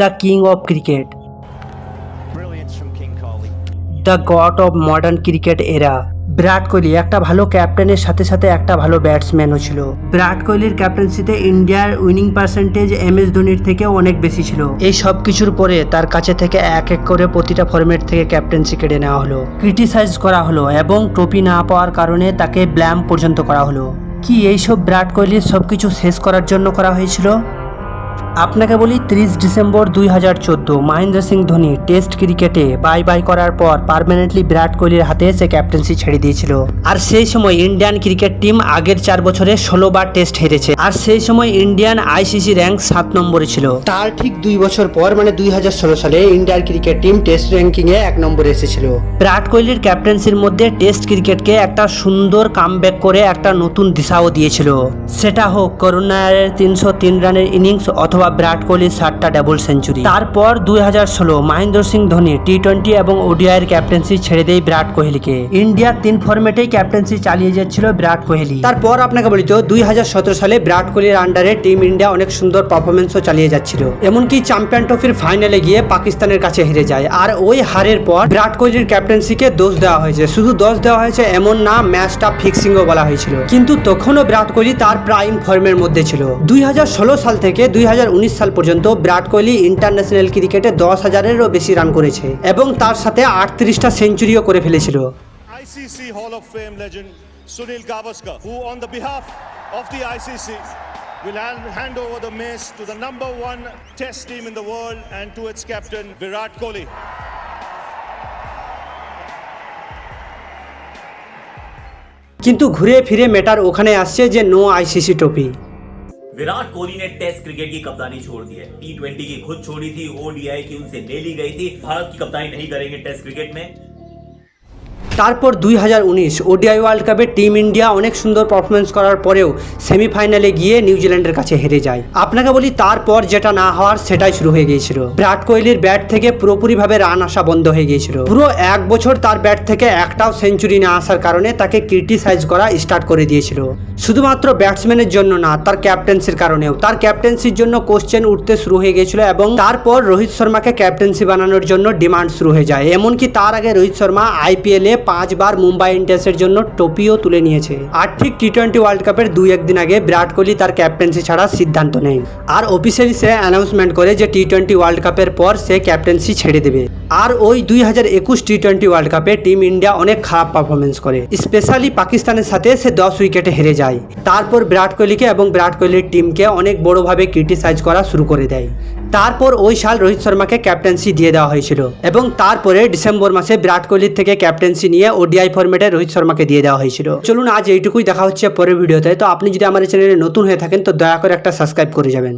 The king of cricket, Brilliance from King Kohli. The god of modern cricket এরা। বিরাট কোহলি একটা ভালো ক্যাপ্টেনের সাথে সাথে একটা ভালো ব্যাটসম্যানও ছিল। বিরাট কোহলির ক্যাপ্টেন্সিতে ইন্ডিয়ার উইনিং পার্সেন্টেজ MS ধোনির থেকে অনেক বেশি ছিল। এই সব কিছুর পরে তার কাছে থেকে এক এক করে প্রতিটা ফরম্যাট থেকে ক্যাপ্টেন্সি কেড়ে নেওয়া হলো, ক্রিটিসাইজ করা হলো এবং ট্রফি না পাওয়ার কারণে তাকে ব্ল্যাম পর্যন্ত করা হলো। কি এইসব বিরাট কোহলির সবকিছু শেষ করার জন্য করা হয়েছিল? আপনাকে বলি 30 ডিসেম্বর 2014 মহেন্দ্র সিং ধোনি টেস্ট ক্রিকেটে বাই বাই করার পর পার্মানেন্টলি বিরাট কোহলির হাতে সে ক্যাপ্টেন্সি ছেড়ে দিয়েছিল। আর সেই সময় ইন্ডিয়ান ক্রিকেট টিম আগের 4 বছরে 16 বার টেস্ট হেরেছে। আর সেই সময় ইন্ডিয়ান ICC র্যাঙ্ক 7 নম্বরে ছিল। তার ঠিক 2 বছর পর মানে 2016 সালে Indian cricket team test ranking এ 1 নম্বরে এসেছিল। বিরাট কোহলির ক্যাপ্টেন্সির মধ্যে টেস্ট ক্রিকেটকে একটা সুন্দর কামব্যাক করে একটা নতুন দিশাও দিয়েছিল। সেটা হোক করুণ নায়ারের 303 রানের ইনিংস অথবা বিরাট কোহলির 7টা ডাবল সেঞ্চুরি। তারপর 2016 মহেন্দ্র সিং ধোনি T20 এবং ODI এর ক্যাপ্টেন্সি ছেড়ে দেয় বিরাট কোহলিকে। ইন্ডিয়ার 3 ফরম্যাটেই ক্যাপ্টেন্সি চালিয়ে যাচ্ছিল বিরাট কোহলি। তারপর আপনাকে বলি তো 2017 সালে বিরাট কোহলির আন্ডারে টিম ইন্ডিয়া অনেক সুন্দর পারফরমেন্সও চালিয়ে যাচ্ছিল, এমনকি চ্যাম্পিয়ন ট্রফির ফাইনালে গিয়ে পাকিস্তানের কাছে হেরে যায়। আর ওই হারের পর বিরাট কোহলির ক্যাপ্টেন্সিকে দোষ দেওয়া হয়েছে। শুধু দোষ দেওয়া হয়েছে এমন না, ম্যাচটা ফিক্সিংও বলা হয়েছিল। কিন্তু তখনও বিরাট কোহলি তার প্রাইম ফর্মের মধ্যে ছিল। 2016 সাল থেকে 2019 সাল পর্যন্ত বিরাট কোহলি ইন্টারন্যাশনাল ক্রিকেটে 10,000-এরও বেশি রান করেছে এবং তার সাথে 38টা সেঞ্চুরিও করে ফেলেছিল। ICC Hall of Fame legend Sunil Gavaskar, who on the behalf of the ICC will hand over the mace to the #1 test team in the world and to its captain Virat Kohli. কিন্তু ঘুরে ফিরে মেটার ওখানে আসছে যে no ICC trophy. Virat Kohli ने test cricket की कप्तानी छोड़ दी है। T20 की खुद छोड़ी थी, ODI की उनसे ले ली गई थी। भारत की कप्तानी नहीं करेंगे टेस्ट क्रिकेट में। তারপর 2019 ODI ওয়ার্ল্ড কাপে টিম ইন্ডিয়া অনেক সুন্দর পারফরমেন্স করার পরেও সেমিফাইনালে গিয়ে নিউজিল্যান্ডের কাছে হেরে যায়। আপনাকে বলি তারপর যেটা না হওয়ার সেটাই শুরু হয়ে গিয়েছিল। বিরাট কোহলির ব্যাট থেকে পুরোপুরিভাবে রান আসা বন্ধ হয়ে গিয়েছিল। পুরো 1 বছর তার ব্যাট থেকে একটাও সেঞ্চুরি না আসার কারণে তাকে ক্রিটিসাইজ করা স্টার্ট করে দিয়েছিল। শুধুমাত্র ব্যাটসম্যানের জন্য না, তার ক্যাপ্টেন্সির কারণেও। তার ক্যাপ্টেন্সির জন্য কোশ্চেন উঠতে শুরু হয়ে গিয়েছিল এবং তারপর রোহিত শর্মাকে ক্যাপ্টেন্সি বানানোর জন্য ডিমান্ড শুরু হয়ে যায়। এমনকি তার আগে রোহিত শর্মা IPL-এ 5 বার মুম্বাই ইন্ডিয়ান্সের জন্য ট্রফিও তুলে নিয়েছে। আর ঠিক T20 ওয়ার্ল্ড কাপের 2-1 দিন আগে বিরাট কোহলি তার ক্যাপ্টেন্সি ছাড়ার সিদ্ধান্ত নেয় আর অফিসিয়ালি সে অ্যানাউন্সমেন্ট করে যে T20 ওয়ার্ল্ড কাপের পর সে ক্যাপ্টেন্সি ছেড়ে দেবে। আর ওই 2021 T20 ওয়ার্ল্ড কাপে টিম ইন্ডিয়া অনেক খারাপ পারফরমেন্স করে, স্পেশালি পাকিস্তানের সাথে সে 10 উইকেটে হেরে যায়। তারপর বিরাট কোহলিকে এবং বিরাট কোহলির টিমকে অনেক বড়ভাবে ক্রিটিসাইজ করা শুরু করে দেয়। তারপর ওই সাল রোহিত শর্মাকে ক্যাপ্টেন্সি দিয়ে দেওয়া হয়েছিল এবং তারপরে ডিসেম্বর মাসে বিরাট কোহলির থেকে ক্যাপ্টেন্সি নিয়ে ODI ফরম্যাটে রোহিত শর্মাকে দিয়ে দেওয়া হয়েছিল। চলুন আজ এইটুকুই, দেখা হচ্ছে পরের ভিডিওতে। তো আপনি যদি আমার চ্যানেলে নতুন হয়ে থাকেন তো দয়া করে একটা সাবস্ক্রাইব করে যাবেন।